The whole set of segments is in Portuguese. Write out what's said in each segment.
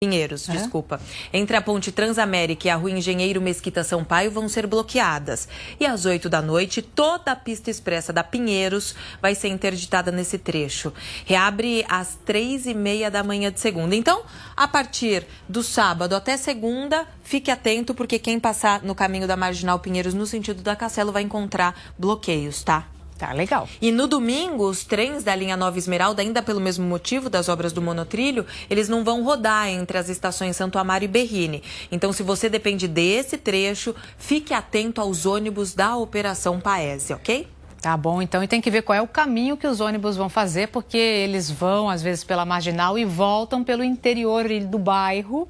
Pinheiros, desculpa. Entre a ponte Transamérica e a rua Engenheiro Mesquita Sampaio vão ser bloqueadas. E às 8 da noite, toda a pista expressa da Pinheiros vai ser interditada nesse trecho. Reabre às 3h30 da manhã de segunda. Então, a partir do sábado até segunda, fique atento, porque quem passar no caminho da Marginal Pinheiros no sentido da Castelo vai encontrar bloqueios, tá? Tá, legal. E no domingo, os trens da linha Nova Esmeralda, ainda pelo mesmo motivo das obras do monotrilho, eles não vão rodar entre as estações Santo Amaro e Berrini. Então, se você depende desse trecho, fique atento aos ônibus da Operação Paese, ok? Tá bom, então, e tem que ver qual é o caminho que os ônibus vão fazer, porque eles vão, às vezes, pela Marginal e voltam pelo interior do bairro,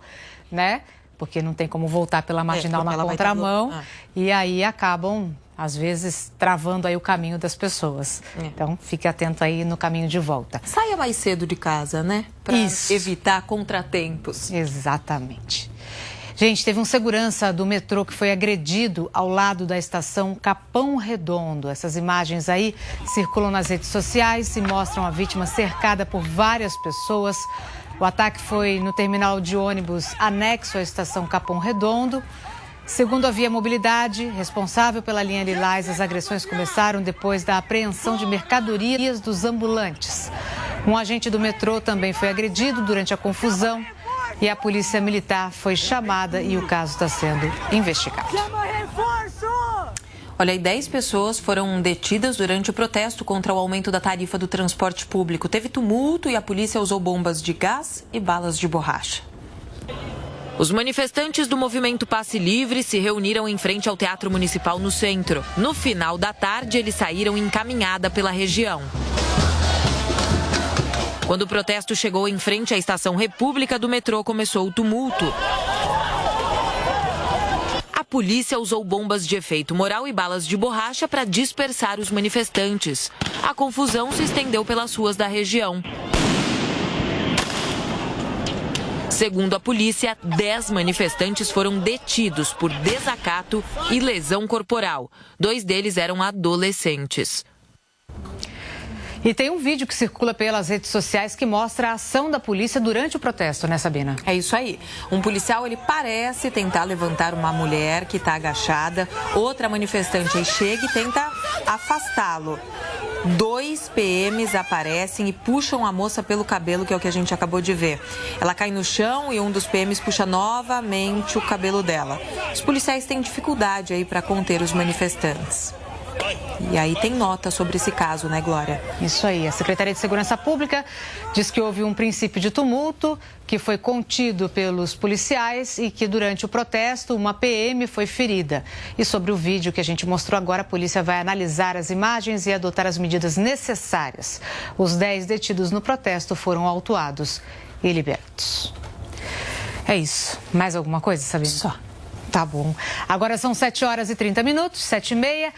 né? Porque não tem como voltar pela Marginal na contramão. E aí acabam, às vezes, travando aí o caminho das pessoas. Então, fique atento aí no caminho de volta. Saia mais cedo de casa, né? Para evitar contratempos. Exatamente. Gente, teve um segurança do metrô que foi agredido ao lado da estação Capão Redondo. Essas imagens aí circulam nas redes sociais e mostram a vítima cercada por várias pessoas. O ataque foi no terminal de ônibus anexo à estação Capão Redondo. Segundo a Via Mobilidade, responsável pela linha Lilás, as agressões começaram depois da apreensão de mercadorias dos ambulantes. Um agente do metrô também foi agredido durante a confusão e a polícia militar foi chamada e o caso está sendo investigado. Olha, 10 pessoas foram detidas durante o protesto contra o aumento da tarifa do transporte público. Teve tumulto e a polícia usou bombas de gás e balas de borracha. Os manifestantes do movimento Passe Livre se reuniram em frente ao Teatro Municipal no centro. No final da tarde, eles saíram em caminhada pela região. Quando o protesto chegou em frente à Estação República do metrô, começou o tumulto. A polícia usou bombas de efeito moral e balas de borracha para dispersar os manifestantes. A confusão se estendeu pelas ruas da região. Segundo a polícia, 10 manifestantes foram detidos por desacato e lesão corporal. 2 deles eram adolescentes. E tem um vídeo que circula pelas redes sociais que mostra a ação da polícia durante o protesto, né, Sabina? É isso aí. Um policial, ele parece tentar levantar uma mulher que está agachada. Outra manifestante aí chega e tenta afastá-lo. 2 PMs aparecem e puxam a moça pelo cabelo, que é o que a gente acabou de ver. Ela cai no chão e um dos PMs puxa novamente o cabelo dela. Os policiais têm dificuldade aí para conter os manifestantes. E aí tem nota sobre esse caso, né, Glória? Isso aí. A Secretaria de Segurança Pública diz que houve um princípio de tumulto que foi contido pelos policiais e que durante o protesto uma PM foi ferida. E sobre o vídeo que a gente mostrou agora, a polícia vai analisar as imagens e adotar as medidas necessárias. Os 10 detidos no protesto foram autuados e libertos. É isso. Mais alguma coisa, Sabina? Só. Tá bom. Agora são 7h30, 7h30.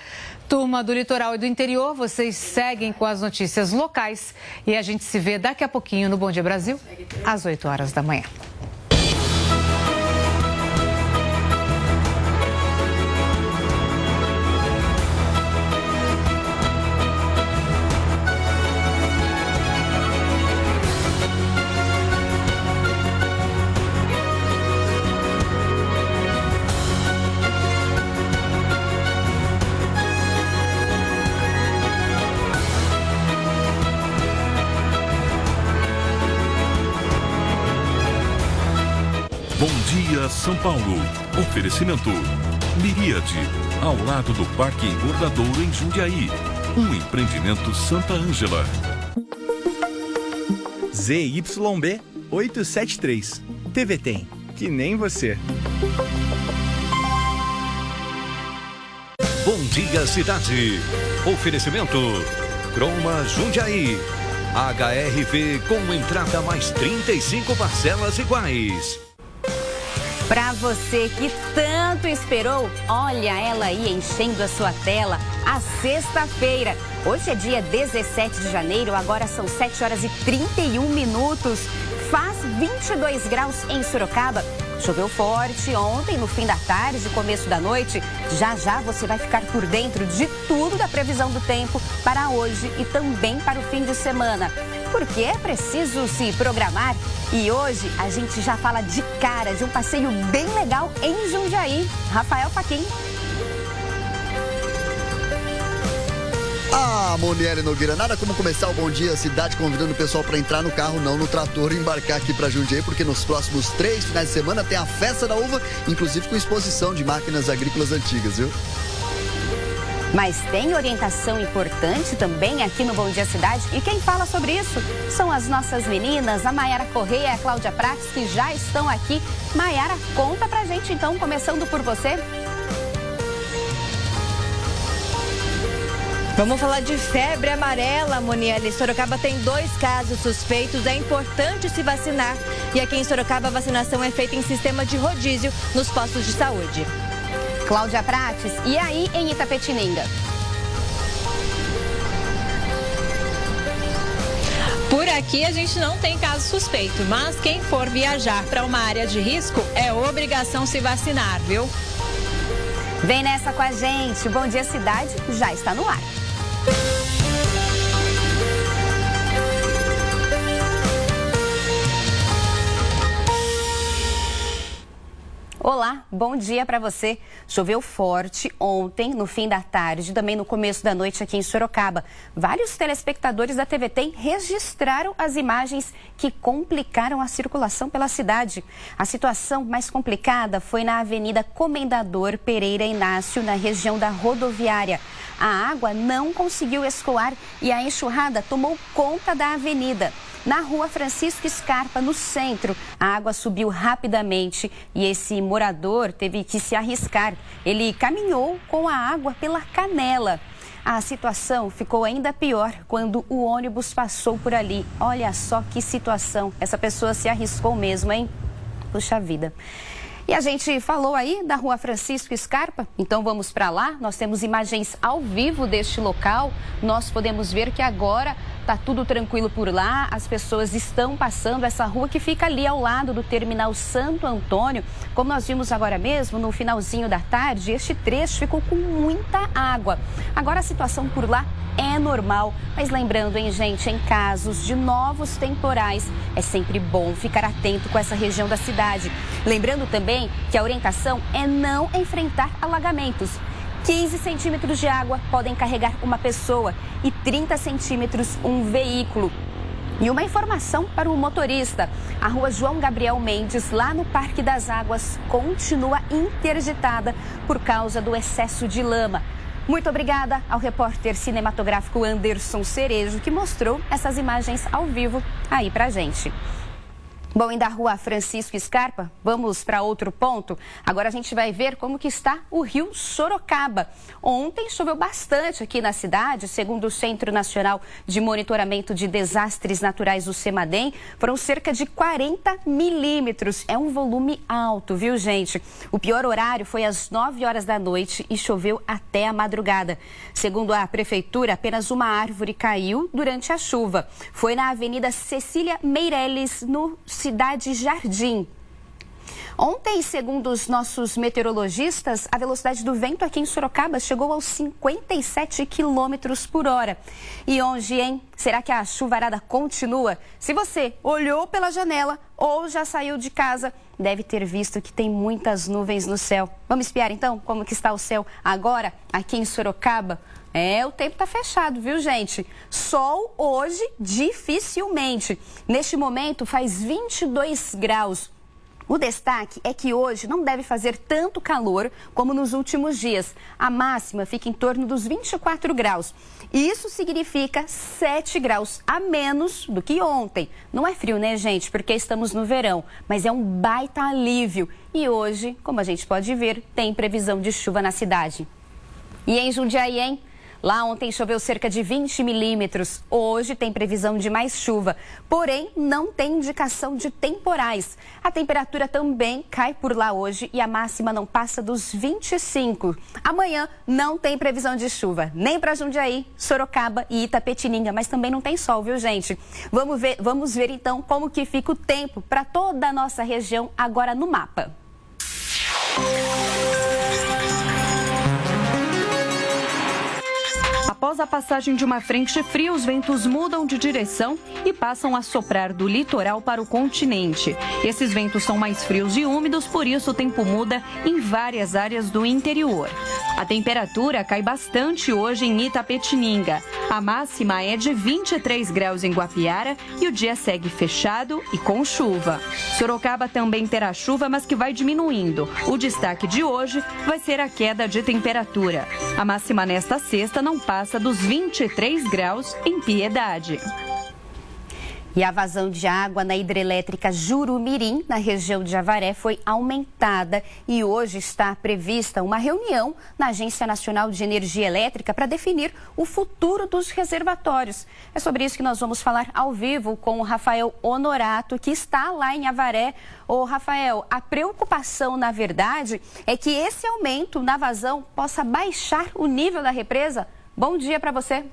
Turma do litoral e do interior, vocês seguem com as notícias locais e a gente se vê daqui a pouquinho no Bom Dia Brasil, às 8 horas da manhã. Bom dia, São Paulo. Oferecimento Miríade, ao lado do Parque Engordadouro em Jundiaí. Um empreendimento Santa Ângela. ZYB 873. TV Tem, que nem você. Bom dia, cidade. Oferecimento Croma Jundiaí. HRV com entrada mais 35 parcelas iguais. Para você que tanto esperou, olha ela aí enchendo a sua tela, a sexta-feira. Hoje é dia 17 de janeiro, agora são 7h31. Faz 22 graus em Sorocaba. Choveu forte ontem, no fim da tarde, começo da noite. Já já você vai ficar por dentro de tudo da previsão do tempo para hoje e também para o fim de semana. porque é preciso se programar. E hoje a gente já fala de cara de um passeio bem legal em Jundiaí. Rafael Fachin. Moniele Nogueira, nada como começar o Bom Dia Cidade convidando o pessoal para entrar no carro, não no trator, e embarcar aqui para Jundiaí, porque nos próximos 3 finais de semana tem a Festa da Uva, inclusive com exposição de máquinas agrícolas antigas, viu? Mas tem orientação importante também aqui no Bom Dia Cidade. E quem fala sobre isso são as nossas meninas, a Mayara Correia e a Cláudia Prates, que já estão aqui. Mayara, conta pra gente então, começando por você. Vamos falar de febre amarela, Moniele. Sorocaba tem 2 casos suspeitos, é importante se vacinar. E aqui em Sorocaba a vacinação é feita em sistema de rodízio nos postos de saúde. Cláudia Prates, e aí em Itapetininga? Por aqui a gente não tem caso suspeito, mas quem for viajar para uma área de risco é obrigação se vacinar, viu? Vem nessa com a gente, o Bom Dia Cidade já está no ar. Olá, bom dia para você. Choveu forte ontem, no fim da tarde, também no começo da noite aqui em Sorocaba. Vários telespectadores da TVT registraram as imagens que complicaram a circulação pela cidade. A situação mais complicada foi na Avenida Comendador Pereira Inácio, na região da rodoviária. A água não conseguiu escoar e a enxurrada tomou conta da avenida. Na rua Francisco Scarpa, no centro, a água subiu rapidamente e esse morador teve que se arriscar. Ele caminhou com a água pela canela. A situação ficou ainda pior quando o ônibus passou por ali. Olha só que situação. Essa pessoa se arriscou mesmo, hein? Puxa vida. E a gente falou aí da rua Francisco Scarpa, então vamos para lá. Nós temos imagens ao vivo deste local. Nós podemos ver que agora está tudo tranquilo por lá. As pessoas estão passando essa rua que fica ali ao lado do terminal Santo Antônio. Como nós vimos agora mesmo, no finalzinho da tarde, este trecho ficou com muita água. Agora a situação por lá é normal, mas lembrando, hein, gente, em casos de novos temporais, é sempre bom ficar atento com essa região da cidade. Lembrando também que a orientação é não enfrentar alagamentos. 15 centímetros de água podem carregar uma pessoa e 30 centímetros um veículo. E uma informação para o motorista: a rua João Gabriel Mendes, lá no Parque das Águas, continua interditada por causa do excesso de lama. Muito obrigada ao repórter cinematográfico Anderson Cerejo, que mostrou essas imagens ao vivo aí pra gente. Bom, e da rua Francisco Scarpa, vamos para outro ponto. Agora a gente vai ver como que está o rio Sorocaba. Ontem choveu bastante aqui na cidade, segundo o Centro Nacional de Monitoramento de Desastres Naturais, o CEMADEM, foram cerca de 40 milímetros. É um volume alto, viu, gente? O pior horário foi às 9 horas da noite e choveu até a madrugada. Segundo a prefeitura, apenas uma árvore caiu durante a chuva. Foi na Avenida Cecília Meireles, no Cidade Jardim. Ontem, segundo os nossos meteorologistas, a velocidade do vento aqui em Sorocaba chegou aos 57 quilômetros por hora. E hoje, hein? Será que a chuvarada continua? Se você olhou pela janela ou já saiu de casa, deve ter visto que tem muitas nuvens no céu. Vamos espiar então como que está o céu agora aqui em Sorocaba? O tempo tá fechado, viu, gente? Sol hoje, dificilmente. Neste momento, faz 22 graus. O destaque é que hoje não deve fazer tanto calor como nos últimos dias. A máxima fica em torno dos 24 graus. Isso significa 7 graus a menos do que ontem. Não é frio, né, gente? Porque estamos no verão, mas é um baita alívio. E hoje, como a gente pode ver, tem previsão de chuva na cidade. E em Jundiaí, hein? Lá ontem choveu cerca de 20 milímetros. Hoje tem previsão de mais chuva, porém não tem indicação de temporais. A temperatura também cai por lá hoje e a máxima não passa dos 25. Amanhã não tem previsão de chuva, nem para Jundiaí, Sorocaba e Itapetininga, mas também não tem sol, viu, gente? Vamos ver então como que fica o tempo para toda a nossa região agora no mapa. Após a passagem de uma frente fria, os ventos mudam de direção e passam a soprar do litoral para o continente. Esses ventos são mais frios e úmidos, por isso o tempo muda em várias áreas do interior. A temperatura cai bastante hoje em Itapetininga. A máxima é de 23 graus em Guapiara e o dia segue fechado e com chuva. Sorocaba também terá chuva, mas que vai diminuindo. O destaque de hoje vai ser a queda de temperatura. A máxima nesta sexta não passa dos 23 graus em Piedade. E a vazão de água na hidrelétrica Jurumirim, na região de Avaré, foi aumentada e hoje está prevista uma reunião na Agência Nacional de Energia Elétrica para definir o futuro dos reservatórios. É sobre isso que nós vamos falar ao vivo com o Rafael Honorato, que está lá em Avaré. Ô, Rafael, a preocupação, na verdade, é que esse aumento na vazão possa baixar o nível da represa. Bom dia para você.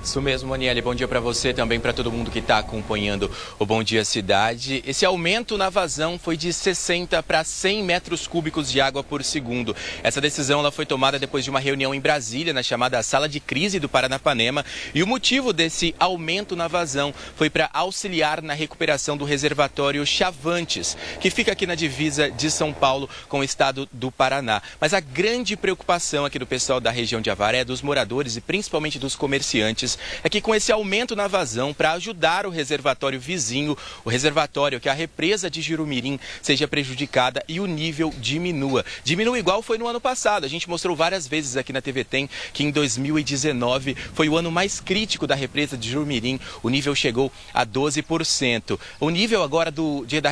Isso mesmo, Monielle. Bom dia para você, também para todo mundo que está acompanhando o Bom Dia Cidade. Esse aumento na vazão foi de 60 para 100 metros cúbicos de água por segundo. Essa decisão ela foi tomada depois de uma reunião em Brasília, na chamada Sala de Crise do Paranapanema. E o motivo desse aumento na vazão foi para auxiliar na recuperação do reservatório Chavantes, que fica aqui na divisa de São Paulo com o estado do Paraná. Mas a grande preocupação aqui do pessoal da região de Avaré, dos moradores e principalmente dos comerciantes, é que com esse aumento na vazão, para ajudar o reservatório vizinho, o reservatório que é a represa de Jurumirim, seja prejudicada e o nível diminua. Diminua igual foi no ano passado. A gente mostrou várias vezes aqui na TV Tem que em 2019 foi o ano mais crítico da represa de Jurumirim. O nível chegou a 12%. O nível agora da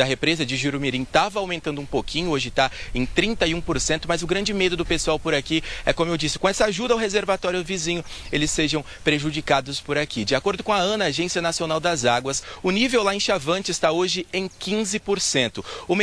represa de Jurumirim estava aumentando um pouquinho, hoje está em 31%, mas o grande medo do pessoal por aqui é, como eu disse, com essa ajuda ao reservatório vizinho, eles sejam prejudicados por aqui. De acordo com a ANA, Agência Nacional das Águas, o nível lá em Chavantes está hoje em 15%. O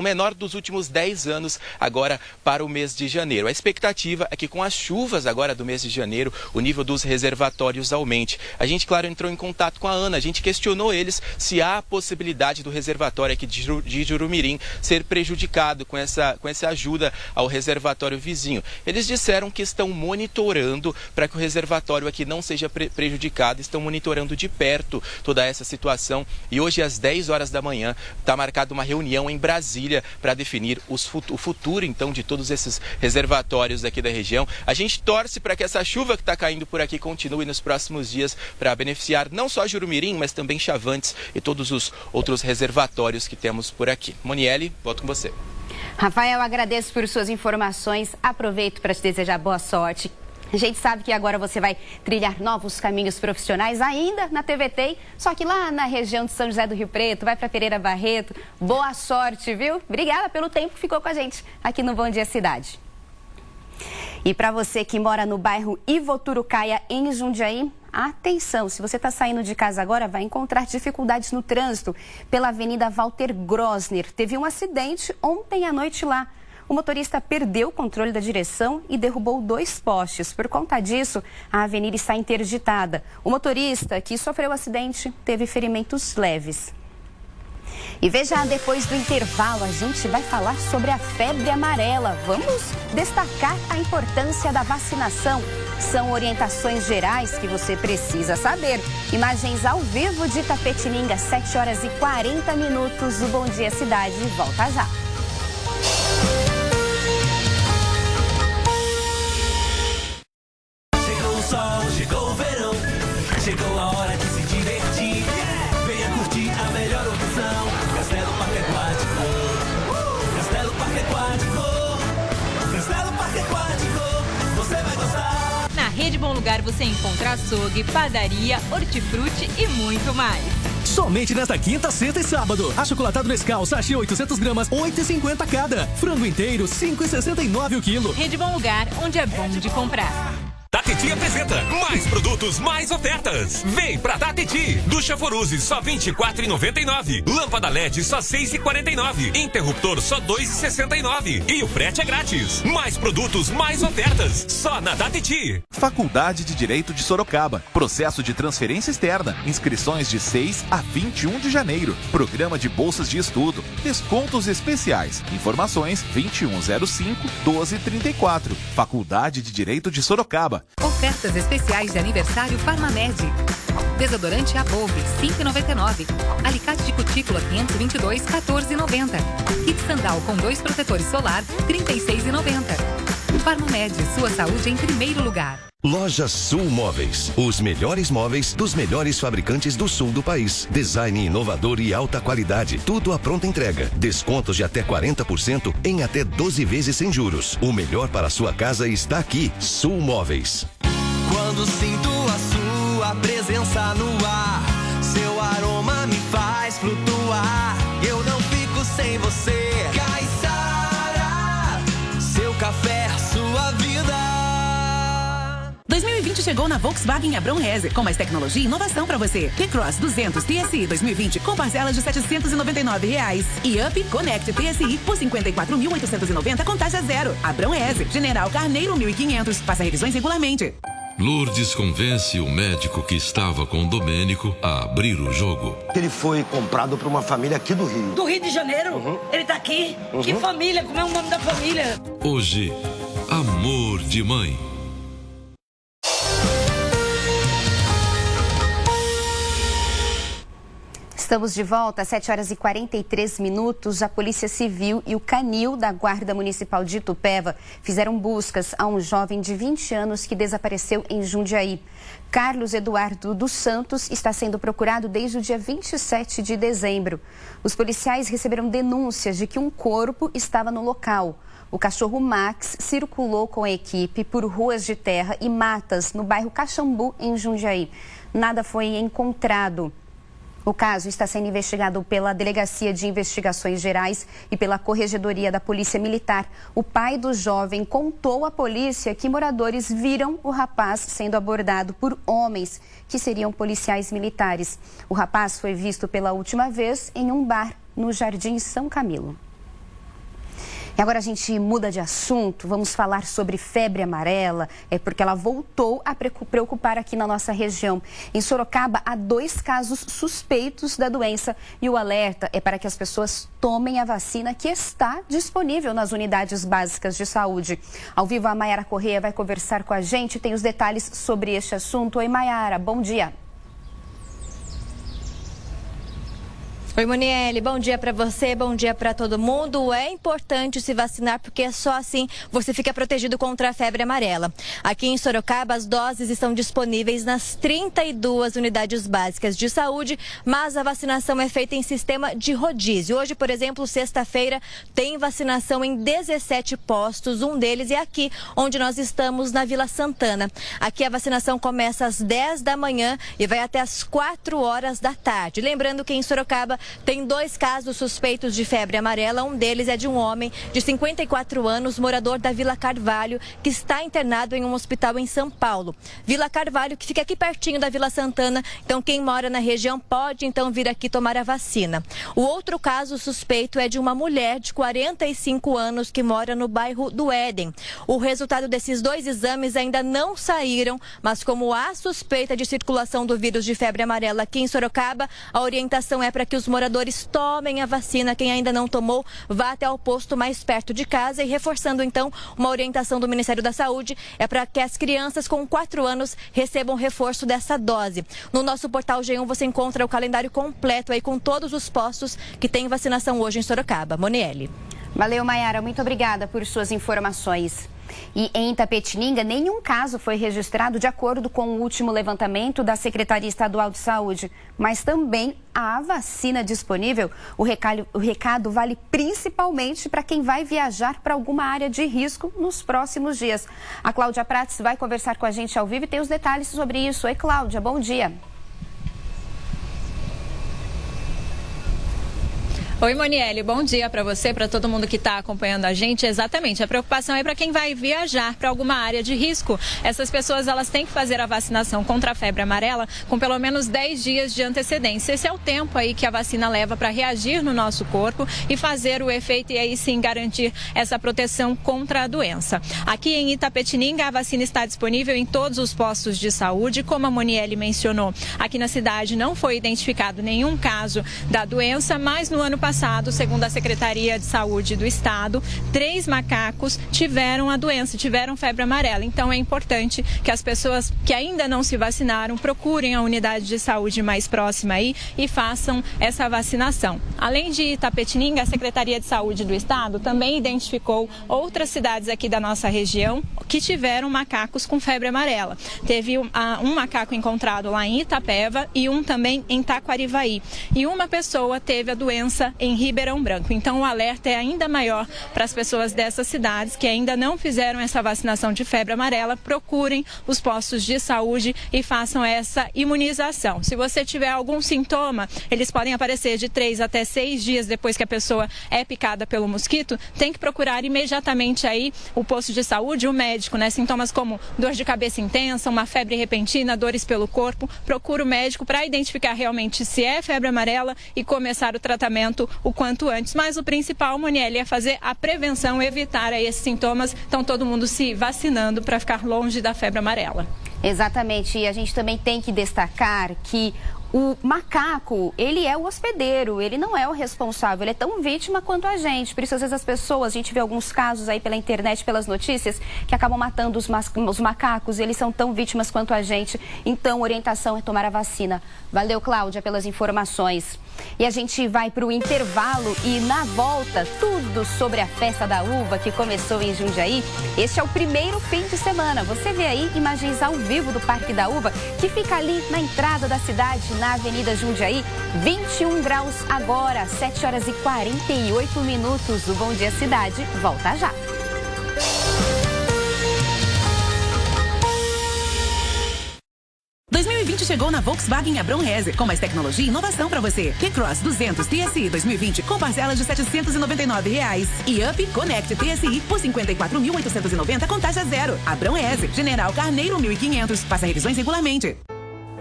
menor dos últimos 10 anos agora para o mês de janeiro. A expectativa é que com as chuvas agora do mês de janeiro, o nível dos reservatórios aumente. A gente, claro, entrou em contato com a ANA, a gente questionou eles se há a possibilidade do reservatório aqui de Jurumirim ser prejudicado com essa ajuda ao reservatório vizinho. Eles disseram que estão monitorando para que o reservatório aqui não seja prejudicado, estão monitorando de perto toda essa situação e hoje às 10 horas da manhã está marcada uma reunião em Brasília para definir o futuro então de todos esses reservatórios aqui da região. A gente torce para que essa chuva que está caindo por aqui continue nos próximos dias para beneficiar não só Jurumirim, mas também Chavantes e todos os outros reservatórios que temos por aqui. Monielle, volto com você. Rafael, agradeço por suas informações, aproveito para te desejar boa sorte. A gente sabe que agora você vai trilhar novos caminhos profissionais ainda na TV Tem, só que lá na região de São José do Rio Preto, vai para Pereira Barreto. Boa sorte, viu? Obrigada pelo tempo que ficou com a gente aqui no Bom Dia Cidade. E para você que mora no bairro Ivoturucaia, em Jundiaí, atenção, se você está saindo de casa agora, vai encontrar dificuldades no trânsito pela Avenida Walter Grosner. Teve um acidente ontem à noite lá. O motorista perdeu o controle da direção e derrubou 2 postes. Por conta disso, a avenida está interditada. O motorista que sofreu o acidente teve ferimentos leves. E veja, depois do intervalo, a gente vai falar sobre a febre amarela. Vamos destacar a importância da vacinação. São orientações gerais que você precisa saber. Imagens ao vivo de Itapetininga, 7 horas e 40 minutos. O Bom Dia Cidade volta já. Chegou o verão, chegou a hora de se divertir. Venha curtir a melhor opção, Castelo Parque Aquático. Castelo Parque Aquático. Castelo Parque Aquático, você vai gostar. Na Rede Bom Lugar você encontra açougue, padaria, hortifruti e muito mais. Somente nesta quinta, sexta e sábado. Achocolatado Nescau, sachê 800 gramas, R$ 8,50 cada. Frango inteiro, R$ 5,69 o quilo. Rede Bom Lugar, onde é bom de comprar. Tá quentinho Tati apresenta mais produtos, mais ofertas. Vem pra Tati. Ducha Foruse só R$ 24,99. Lâmpada LED só R$ 6,49. Interruptor só R$ 2,69. E o frete é grátis. Mais produtos, mais ofertas. Só na Tati. Faculdade de Direito de Sorocaba. Processo de transferência externa. Inscrições de 6 a 21 de janeiro. Programa de bolsas de estudo. Descontos especiais. Informações 2105-1234. Faculdade de Direito de Sorocaba. Ofertas especiais de aniversário Farmamed. Desodorante Above, R$ 5,99. Alicate de cutícula 522, R$ 14,90. Kit Sandal com 2 protetores solar, R$ 36,90. Farmamed, sua saúde em primeiro lugar. Loja Sul Móveis. Os melhores móveis dos melhores fabricantes do sul do país. Design inovador e alta qualidade. Tudo à pronta entrega. Descontos de até 40% em até 12 vezes sem juros. O melhor para a sua casa está aqui. Sul Móveis. Quando sinto a sua presença no ar, seu aroma me faz flutuar. Eu não fico sem você. Caiçara, seu café, sua vida. 2020 chegou na Volkswagen Abrão Reze, com mais tecnologia e inovação para você. T-Cross 200 TSI 2020 com parcelas de R$ 799. E Up Connect TSI por R$ 54.890 com taxa zero. Abrão Reze, General Carneiro 1500. Faça revisões regularmente. Lourdes convence o médico que estava com Domênico a abrir o jogo. Ele foi comprado por uma família aqui do Rio. Do Rio de Janeiro? Uhum. Ele tá aqui? Uhum. Que família? Como é o nome da família? Hoje, amor de mãe. Estamos de volta às 7h43. A Polícia Civil e o Canil da Guarda Municipal de Itupeva fizeram buscas a um jovem de 20 anos que desapareceu em Jundiaí. Carlos Eduardo dos Santos está sendo procurado desde o dia 27 de dezembro. Os policiais receberam denúncias de que um corpo estava no local. O cachorro Max circulou com a equipe por ruas de terra e matas no bairro Caxambu, em Jundiaí. Nada foi encontrado. O caso está sendo investigado pela Delegacia de Investigações Gerais e pela Corregedoria da Polícia Militar. O pai do jovem contou à polícia que moradores viram o rapaz sendo abordado por homens que seriam policiais militares. O rapaz foi visto pela última vez em um bar no Jardim São Camilo. E agora a gente muda de assunto, vamos falar sobre febre amarela, porque ela voltou a preocupar aqui na nossa região. Em Sorocaba, há 2 casos suspeitos da doença e o alerta é para que as pessoas tomem a vacina que está disponível nas unidades básicas de saúde. Ao vivo, a Mayara Correia vai conversar com a gente, tem os detalhes sobre este assunto. Oi, Mayara, bom dia. Oi, Moniele, bom dia para você, bom dia para todo mundo. É importante se vacinar porque só assim você fica protegido contra a febre amarela. Aqui em Sorocaba, as doses estão disponíveis nas 32 unidades básicas de saúde, mas a vacinação é feita em sistema de rodízio. Hoje, por exemplo, sexta-feira, tem vacinação em 17 postos, um deles é aqui, onde nós estamos, na Vila Santana. Aqui a vacinação começa às 10 da manhã e vai até às 4 horas da tarde. Lembrando que em Sorocaba tem 2 casos suspeitos de febre amarela. Um deles é de um homem de 54 anos, morador da Vila Carvalho, que está internado em um hospital em São Paulo. Vila Carvalho, que fica aqui pertinho da Vila Santana. Então, quem mora na região pode, então, vir aqui tomar a vacina. O outro caso suspeito é de uma mulher de 45 anos que mora no bairro do Éden. O resultado desses 2 exames ainda não saíram, mas como há suspeita de circulação do vírus de febre amarela aqui em Sorocaba, a orientação é para que os moradores tomem a vacina. Quem ainda não tomou, vá até o posto mais perto de casa. E reforçando, então, uma orientação do Ministério da Saúde é para que as crianças com 4 anos recebam reforço dessa dose. No nosso portal G1 você encontra o calendário completo aí com todos os postos que tem vacinação hoje em Sorocaba. Moniele. Valeu, Mayara. Muito obrigada por suas informações. E em Itapetininga, nenhum caso foi registrado de acordo com o último levantamento da Secretaria Estadual de Saúde. Mas também há vacina disponível. O recado vale principalmente para quem vai viajar para alguma área de risco nos próximos dias. A Cláudia Prates vai conversar com a gente ao vivo e tem os detalhes sobre isso. Oi, Cláudia, bom dia. Oi, Moniele, bom dia para você, para todo mundo que está acompanhando a gente. Exatamente, a preocupação é para quem vai viajar para alguma área de risco. Essas pessoas, elas têm que fazer a vacinação contra a febre amarela com pelo menos 10 dias de antecedência. Esse é o tempo aí que a vacina leva para reagir no nosso corpo e fazer o efeito e aí sim garantir essa proteção contra a doença. Aqui em Itapetininga, a vacina está disponível em todos os postos de saúde. Como a Moniele mencionou, aqui na cidade não foi identificado nenhum caso da doença, mas no ano passado, segundo a Secretaria de Saúde do Estado, 3 macacos tiveram a doença, tiveram febre amarela. Então é importante que as pessoas que ainda não se vacinaram procurem a unidade de saúde mais próxima aí e façam essa vacinação. Além de Itapetininga, a Secretaria de Saúde do Estado também identificou outras cidades aqui da nossa região que tiveram macacos com febre amarela. Teve um macaco encontrado lá em Itapeva e um também em Taquarivaí. E uma pessoa teve a doença em Ribeirão Branco. Então o alerta é ainda maior para as pessoas dessas cidades que ainda não fizeram essa vacinação de febre amarela. Procurem os postos de saúde e façam essa imunização. Se você tiver algum sintoma, eles podem aparecer de 3 até 6 dias depois que a pessoa é picada pelo mosquito. Tem que procurar imediatamente aí o posto de saúde, o médico, né? Sintomas como dor de cabeça intensa, uma febre repentina, dores pelo corpo. Procura o médico para identificar realmente se é febre amarela e começar o tratamento o quanto antes. Mas o principal, Moniele, é fazer a prevenção, evitar aí esses sintomas. Então todo mundo se vacinando para ficar longe da febre amarela. Exatamente, e a gente também tem que destacar que o macaco, ele é o hospedeiro, ele não é o responsável, ele é tão vítima quanto a gente. Por isso, às vezes, as pessoas, a gente vê alguns casos aí pela internet, pelas notícias, que acabam matando os macacos, e eles são tão vítimas quanto a gente. Então, orientação é tomar a vacina. Valeu, Cláudia, pelas informações. E a gente vai para o intervalo e, na volta, tudo sobre a Festa da Uva que começou em Jundiaí. Este é o primeiro fim de semana. Você vê aí imagens ao vivo do Parque da Uva, que fica ali na entrada da cidade, na Avenida Jundiaí. 21 graus agora, 7 horas e 48 minutos. O Bom Dia Cidade volta já. 2020 chegou na Volkswagen Abrão Reze, com mais tecnologia e inovação para você. T-Cross 200 TSI 2020 com parcelas de R$ 799. E Up Connect TSI por 54.890 com taxa zero. Abrão Reze, General Carneiro 1500. Faça revisões regularmente.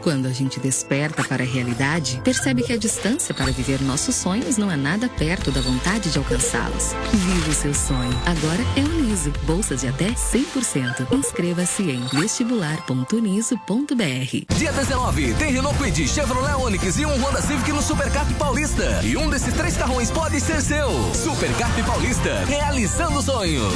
Quando a gente desperta para a realidade, percebe que a distância para viver nossos sonhos não é nada perto da vontade de alcançá-los. Viva o seu sonho. Agora é Uniso. Bolsas de até 100%. Inscreva-se em vestibular.uniso.br. Dia 19, tem Renault Kwid, Chevrolet Onix e um Honda Civic no Supercarp Paulista. E um desses 3 carrões pode ser seu. Supercarp Paulista, realizando sonhos.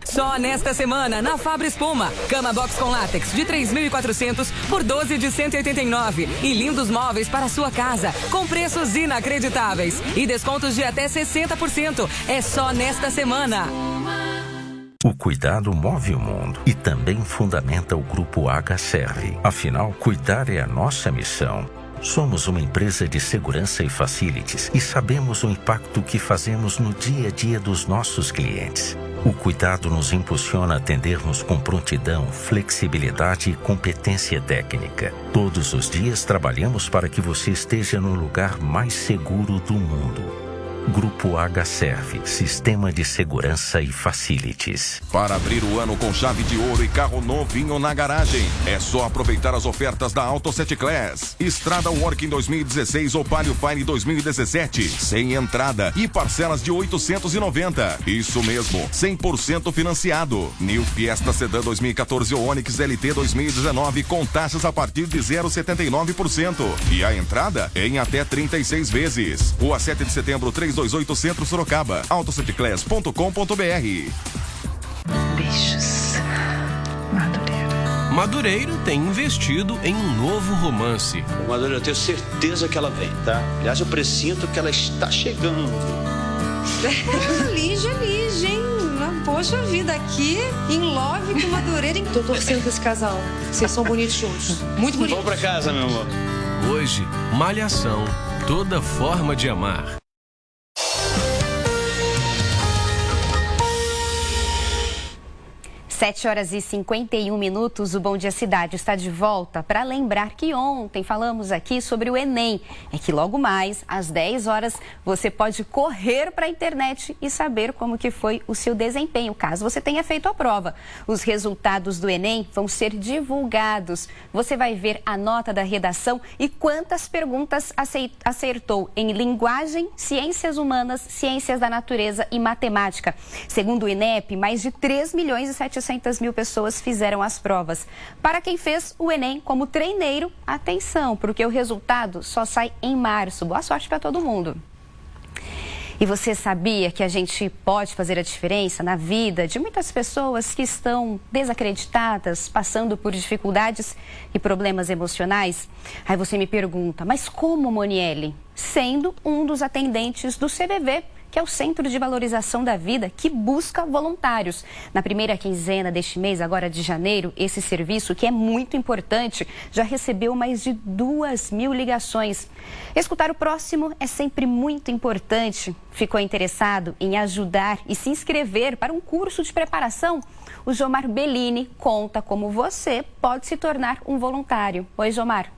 Só nesta semana, na Fabra Espuma, cama box com látex de 3.400 por 12 de 189 e lindos móveis para a sua casa, com preços inacreditáveis e descontos de até 60%. É só nesta semana. O cuidado move o mundo e também fundamenta o Grupo HServe. Afinal, cuidar é a nossa missão. Somos uma empresa de segurança e facilities e sabemos o impacto que fazemos no dia a dia dos nossos clientes. O cuidado nos impulsiona a atendermos com prontidão, flexibilidade e competência técnica. Todos os dias trabalhamos para que você esteja no lugar mais seguro do mundo. Grupo HServe, Sistema de Segurança e Facilities. Para abrir o ano com chave de ouro e carro novinho na garagem, é só aproveitar as ofertas da Auto 7 Class. Estrada Working 2016 ou Palio Fine 2017, sem entrada e parcelas de 890. Isso mesmo, 100% financiado. New Fiesta Sedan 2014 ou Onix LT 2019 com taxas a partir de 0,79%. E a entrada em até 36 vezes. Rua 7 de setembro, 328 Centro Sorocaba. Autocetclass.com.br. Beijos. Madureira tem investido em um novo romance. Madureira, eu tenho certeza que ela vem, tá? Aliás, eu presinto que ela está chegando. Lígia, hein? Poxa vida, aqui em love com Madureira. Tô torcendo pra esse casal. Vocês são bonitos juntos. Muito bonitos. Vamos pra casa, meu amor. Hoje, Malhação. Toda forma de amar. 7h51, o Bom Dia Cidade está de volta para lembrar que ontem falamos aqui sobre o Enem. É que logo mais, às 10 horas, você pode correr para a internet e saber como que foi o seu desempenho, caso você tenha feito a prova. Os resultados do Enem vão ser divulgados. Você vai ver a nota da redação e quantas perguntas acertou em linguagem, ciências humanas, ciências da natureza e matemática. Segundo o INEP, mais de 3.700.000 pessoas fizeram as provas. Para quem fez o Enem como treineiro, atenção, porque o resultado só sai em março. Boa sorte para todo mundo. E você sabia que a gente pode fazer a diferença na vida de muitas pessoas que estão desacreditadas, passando por dificuldades e problemas emocionais? Aí você me pergunta, mas como, Moniele? Sendo um dos atendentes do CVV, que é o Centro de Valorização da Vida, que busca voluntários. Na primeira quinzena deste mês, agora de janeiro, esse serviço, que é muito importante, já recebeu mais de 2.000 ligações. Escutar o próximo é sempre muito importante. Ficou interessado em ajudar e se inscrever para um curso de preparação? O Jomar Bellini conta como você pode se tornar um voluntário. Oi, Jomar.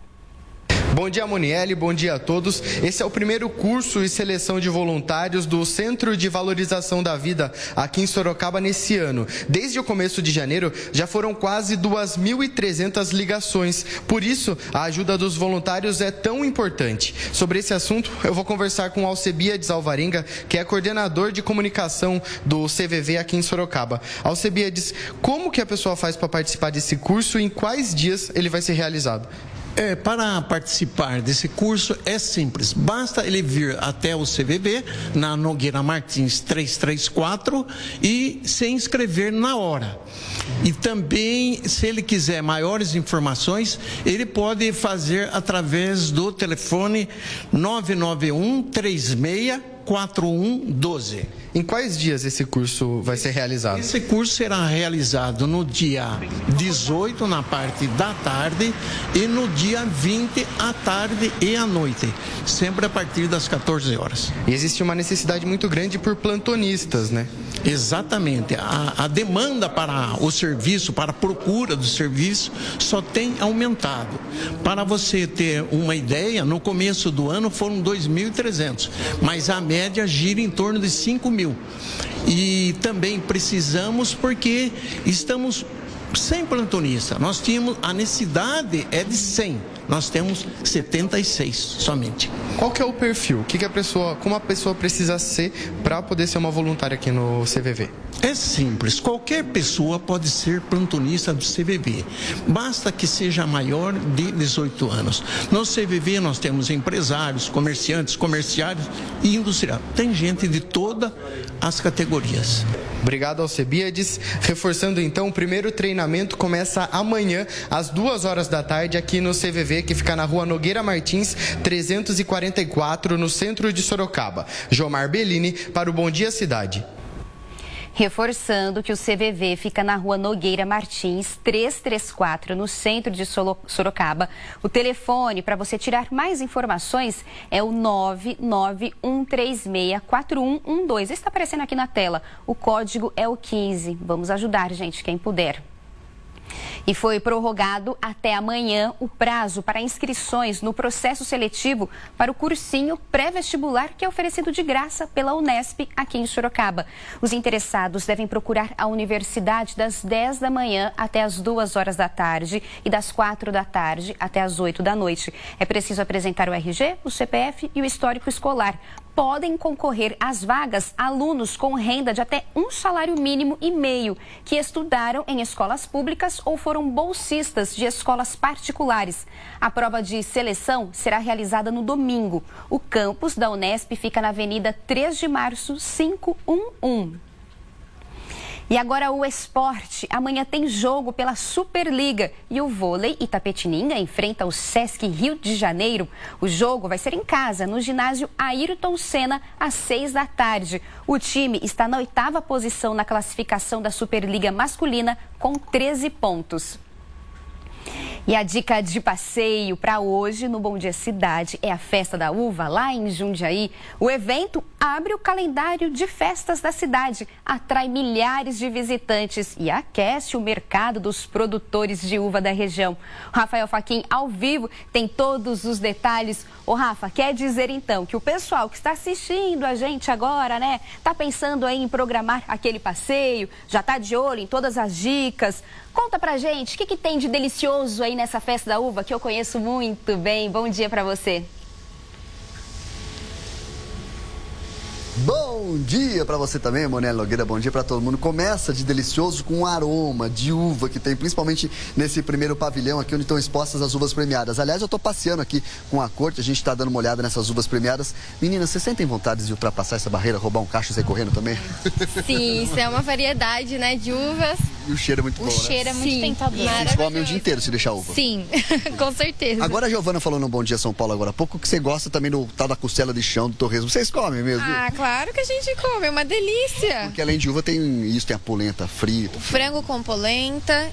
Bom dia, Moniele, bom dia a todos. Esse é o primeiro curso e seleção de voluntários do Centro de Valorização da Vida aqui em Sorocaba nesse ano. Desde o começo de janeiro, já foram quase 2.300 ligações. Por isso, a ajuda dos voluntários é tão importante. Sobre esse assunto, eu vou conversar com Alcebiades Alvarenga, que é coordenador de comunicação do CVV aqui em Sorocaba. Alcebiades, como que a pessoa faz para participar desse curso e em quais dias ele vai ser realizado? Para participar desse curso é simples, basta ele vir até o CVV, na Nogueira Martins 334 e se inscrever na hora. E também, se ele quiser maiores informações, ele pode fazer através do telefone 991-36-4112. Em quais dias esse curso vai ser realizado? Esse curso será realizado no dia 18, na parte da tarde, e no dia 20, à tarde e à noite, sempre a partir das 14 horas. E existe uma necessidade muito grande por plantonistas, né? Exatamente. A demanda para o serviço, para a procura do serviço, só tem aumentado. Para você ter uma ideia, no começo do ano foram 2.300, mas a média gira em torno de 5.000. E também precisamos porque estamos sem plantonista. Nós tínhamos, a necessidade é de 100, nós temos 76 somente. Qual que é o perfil? Como a pessoa precisa ser para poder ser uma voluntária aqui no CVV? É simples, qualquer pessoa pode ser plantonista do CVV, basta que seja maior de 18 anos. No CVV nós temos empresários, comerciantes, comerciários e industriais. Tem gente de todas as categorias. Obrigado, Alcebiades. Reforçando então, o primeiro treinamento começa amanhã, às 2 horas da tarde, aqui no CVV, que fica na rua Nogueira Martins, 344, no centro de Sorocaba. Jomar Bellini, para o Bom Dia Cidade. Reforçando que o CVV fica na rua Nogueira Martins, 334, no centro de Sorocaba. O telefone para você tirar mais informações é o 991364112. Está aparecendo aqui na tela. O código é o 15. Vamos ajudar, gente, quem puder. E foi prorrogado até amanhã o prazo para inscrições no processo seletivo para o cursinho pré-vestibular que é oferecido de graça pela Unesp aqui em Sorocaba. Os interessados devem procurar a universidade das 10 da manhã até as 2 horas da tarde e das 4 da tarde até as 8 da noite. É preciso apresentar o RG, o CPF e o histórico escolar. Podem concorrer às vagas alunos com renda de até 1,5 salário mínimo que estudaram em escolas públicas ou foram bolsistas de escolas particulares. A prova de seleção será realizada no domingo. O campus da Unesp fica na Avenida 3 de Março, 511. E agora o esporte. Amanhã tem jogo pela Superliga e o vôlei Itapetininga enfrenta o Sesc Rio de Janeiro. O jogo vai ser em casa, no ginásio Ayrton Senna, às 6 da tarde. O time está na 8ª posição na classificação da Superliga masculina com 13 pontos. E a dica de passeio para hoje no Bom Dia Cidade é a Festa da Uva, lá em Jundiaí. O evento abre o calendário de festas da cidade, atrai milhares de visitantes e aquece o mercado dos produtores de uva da região. O Rafael Fachin, ao vivo, tem todos os detalhes. Ô Rafa, quer dizer então que o pessoal que está assistindo a gente agora, né, tá pensando aí em programar aquele passeio, já tá de olho em todas as dicas. Conta pra gente, o que tem de delicioso aí nessa Festa da Uva, que eu conheço muito bem. Bom dia pra você. Bom dia para você também, Monelli Nogueira. Bom dia para todo mundo. Começa de delicioso com um aroma de uva que tem principalmente nesse primeiro pavilhão aqui onde estão expostas as uvas premiadas. Aliás, eu estou passeando aqui com a corte, a gente está dando uma olhada nessas uvas premiadas. Meninas, vocês sentem vontade de ultrapassar essa barreira, roubar um cacho e sair correndo também? Sim, isso é uma variedade, né, de uvas. E o cheiro é muito bom, né? O cheiro é muito tentador. Vocês comem o dia inteiro se deixar uva. Sim, com certeza. Agora a Giovana falou no Bom Dia São Paulo agora há pouco que você gosta também do tal da costela de chão, do torresmo. Vocês comem mesmo? Ah, claro que a gente come, é uma delícia. Porque além de uva tem isso, tem a polenta frita. Frango com polenta,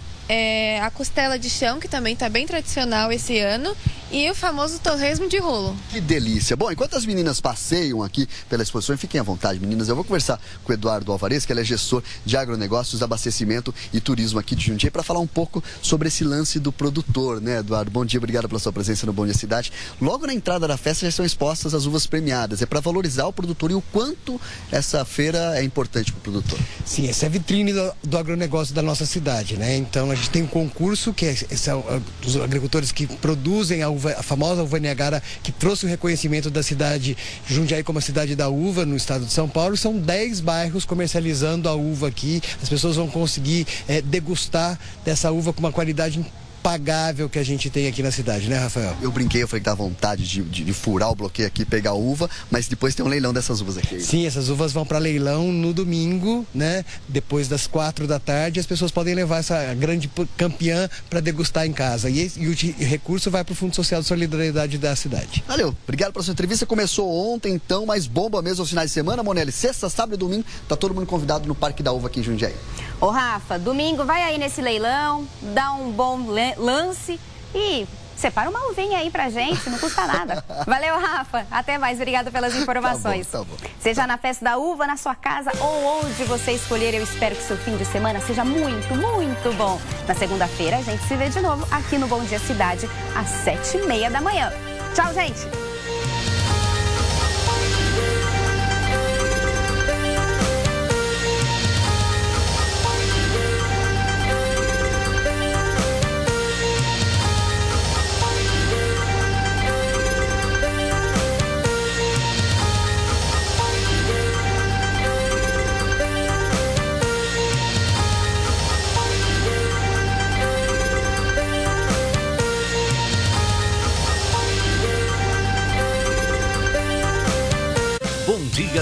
a costela de chão, que também está bem tradicional esse ano, e o famoso torresmo de rolo. Que delícia. Bom, enquanto as meninas passeiam aqui pela exposição, fiquem à vontade, meninas, eu vou conversar com o Eduardo Alvarez, que ele é gestor de agronegócios, abastecimento e turismo aqui de Jundiaí, para falar um pouco sobre esse lance do produtor, né, Eduardo? Bom dia, obrigado pela sua presença no Bom Dia Cidade. Logo na entrada da festa já estão expostas as uvas premiadas. É para valorizar o produtor e o quanto essa feira é importante para o produtor. Sim, essa é a vitrine do agronegócio da nossa cidade, né? Então a gente tem um concurso que são os agricultores que produzem a famosa uva Niagara, que trouxe o reconhecimento da cidade de Jundiaí como a cidade da uva no estado de São Paulo. São 10 bairros comercializando a uva aqui. As pessoas vão conseguir degustar dessa uva com uma qualidade impagável que a gente tem aqui na cidade, né, Rafael? Eu brinquei, eu falei que dá vontade de furar o bloqueio aqui, pegar a uva, mas depois tem um leilão dessas uvas aqui. Sim, essas uvas vão para leilão no domingo, né? Depois das 4 da tarde, as pessoas podem levar essa grande campeã para degustar em casa. E o recurso vai para o Fundo Social de Solidariedade da cidade. Valeu, obrigado pela sua entrevista. Começou ontem, então, mas bomba mesmo aos finais de semana, Monelli. Sexta, sábado e domingo, tá todo mundo convidado no Parque da Uva aqui em Jundiaí. Ô Rafa, domingo vai aí nesse leilão, dá um bom lance e separa uma uvinha aí pra gente, não custa nada. Valeu, Rafa. Até mais, obrigada pelas informações. Tá bom. Seja na Festa da Uva, na sua casa ou onde você escolher, eu espero que seu fim de semana seja muito, muito bom. Na segunda-feira a gente se vê de novo aqui no Bom Dia Cidade, às 7h30 da manhã. Tchau, gente!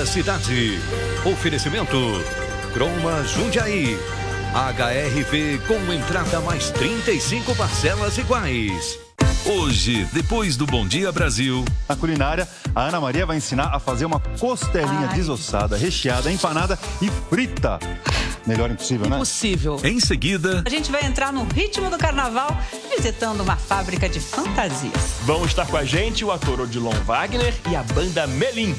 Cidade. Oferecimento Croma Jundiaí. HRV com entrada mais 35 parcelas iguais. Hoje, depois do Bom Dia Brasil. Na culinária, a Ana Maria vai ensinar a fazer uma costelinha desossada, recheada, empanada e frita. Melhor impossível, né? Impossível. Em seguida, a gente vai entrar no ritmo do carnaval, visitando uma fábrica de fantasias. Vão estar com a gente o ator Odilon Wagner e a banda Melim.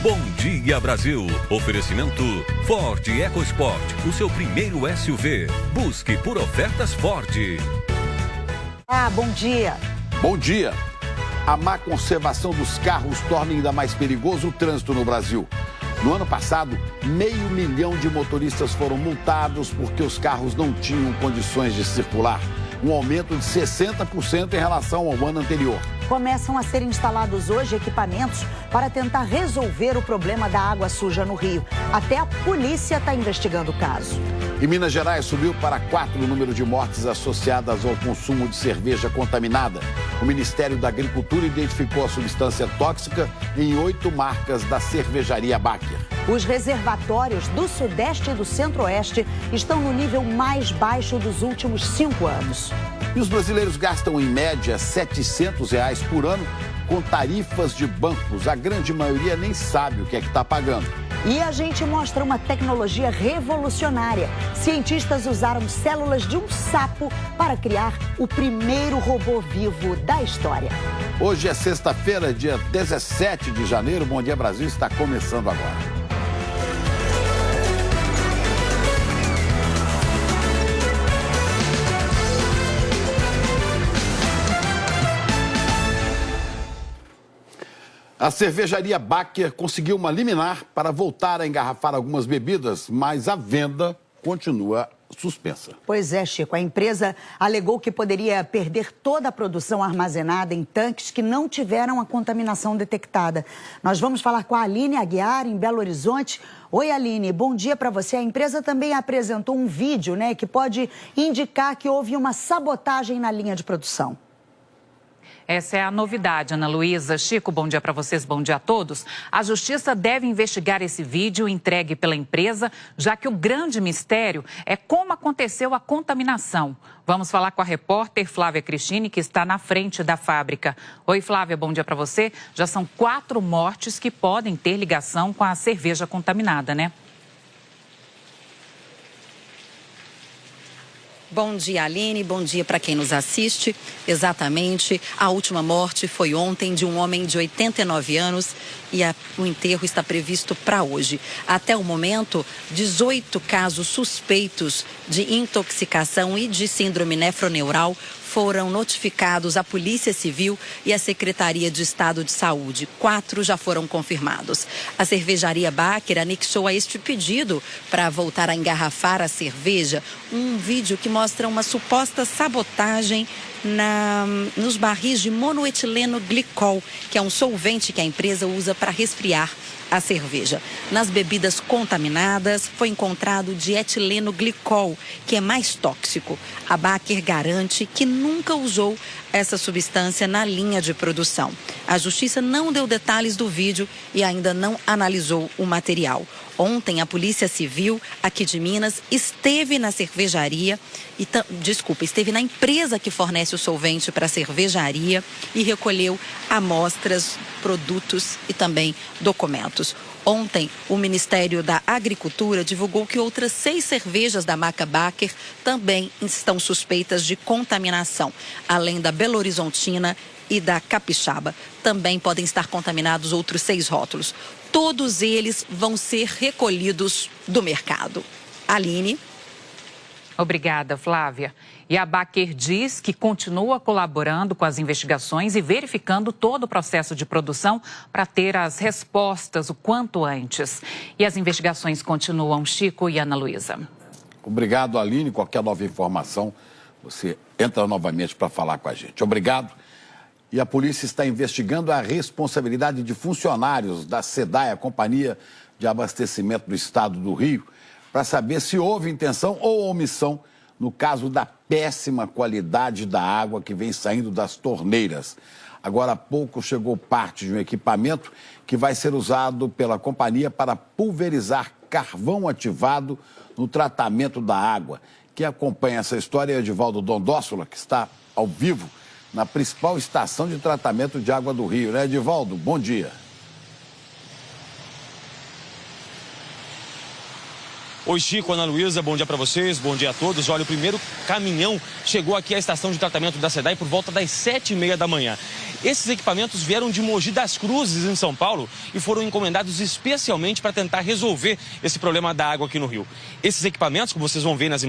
Bom Dia Brasil. Oferecimento Ford EcoSport, o seu primeiro SUV. Busque por ofertas Ford. Bom dia. Bom dia. A má conservação dos carros torna ainda mais perigoso o trânsito no Brasil. No ano passado, 500 mil de motoristas foram multados porque os carros não tinham condições de circular. Um aumento de 60% em relação ao ano anterior. Começam a ser instalados hoje equipamentos para tentar resolver o problema da água suja no Rio. Até a polícia está investigando o caso. Em Minas Gerais, subiu para 4 o número de mortes associadas ao consumo de cerveja contaminada. O Ministério da Agricultura identificou a substância tóxica em 8 marcas da cervejaria Baker. Os reservatórios do Sudeste e do Centro-Oeste estão no nível mais baixo dos últimos 5 anos. E os brasileiros gastam, em média, R$ 700 por ano com tarifas de bancos. A grande maioria nem sabe o que é que está pagando. E a gente mostra uma tecnologia revolucionária. Cientistas usaram células de um sapo para criar o primeiro robô vivo da história. Hoje é sexta-feira, dia 17 de janeiro. Bom Dia Brasil está começando agora. A cervejaria Baker conseguiu uma liminar para voltar a engarrafar algumas bebidas, mas a venda continua suspensa. Pois é, Chico. A empresa alegou que poderia perder toda a produção armazenada em tanques que não tiveram a contaminação detectada. Nós vamos falar com a Aline Aguiar, em Belo Horizonte. Oi, Aline, bom dia para você. A empresa também apresentou um vídeo, né, que pode indicar que houve uma sabotagem na linha de produção. Essa é a novidade, Ana Luísa. Chico, bom dia para vocês, bom dia a todos. A Justiça deve investigar esse vídeo entregue pela empresa, já que o grande mistério é como aconteceu a contaminação. Vamos falar com a repórter Flávia Cristine, que está na frente da fábrica. Oi, Flávia, bom dia para você. Já são 4 mortes que podem ter ligação com a cerveja contaminada, né? Bom dia, Aline. Bom dia para quem nos assiste. Exatamente, a última morte foi ontem de um homem de 89 anos e o enterro está previsto para hoje. Até o momento, 18 casos suspeitos de intoxicação e de síndrome nefroneural foram notificados à Polícia Civil e à Secretaria de Estado de Saúde. 4 já foram confirmados. A cervejaria Baker anexou a este pedido para voltar a engarrafar a cerveja um vídeo que mostra uma suposta sabotagem nos barris de monoetileno glicol, que é um solvente que a empresa usa para resfriar a cerveja. Nas bebidas contaminadas foi encontrado dietileno glicol, que é mais tóxico. A Baker garante que nunca usou essa substância na linha de produção. A Justiça não deu detalhes do vídeo e ainda não analisou o material. Ontem, a Polícia Civil aqui de Minas esteve na cervejaria, esteve na empresa que fornece o solvente para a cervejaria e recolheu amostras, produtos e também documentos. Ontem, o Ministério da Agricultura divulgou que outras 6 cervejas da marca Baker também estão suspeitas de contaminação, além da Belo Horizontina e da Capixaba. Também podem estar contaminados outros 6 rótulos. Todos eles vão ser recolhidos do mercado. Aline. Obrigada, Flávia. E a Baker diz que continua colaborando com as investigações e verificando todo o processo de produção para ter as respostas o quanto antes. E as investigações continuam, Chico e Ana Luísa. Obrigado, Aline. Qualquer nova informação, você entra novamente para falar com a gente. Obrigado. E a polícia está investigando a responsabilidade de funcionários da SEDAI, a Companhia de Abastecimento do Estado do Rio, para saber se houve intenção ou omissão no caso da péssima qualidade da água que vem saindo das torneiras. Agora há pouco chegou parte de um equipamento que vai ser usado pela companhia para pulverizar carvão ativado no tratamento da água. Quem acompanha essa história é Edivaldo Dondossola, que está ao vivo na principal estação de tratamento de água do Rio, né, Edivaldo? Bom dia. Oi, Chico, Ana Luísa, bom dia para vocês, bom dia a todos. Olha, o primeiro caminhão chegou aqui à estação de tratamento da SEDAI por volta das 7h30 da manhã. Esses equipamentos vieram de Mogi das Cruzes, em São Paulo, e foram encomendados especialmente para tentar resolver esse problema da água aqui no Rio. Esses equipamentos, como vocês vão ver nas imagens,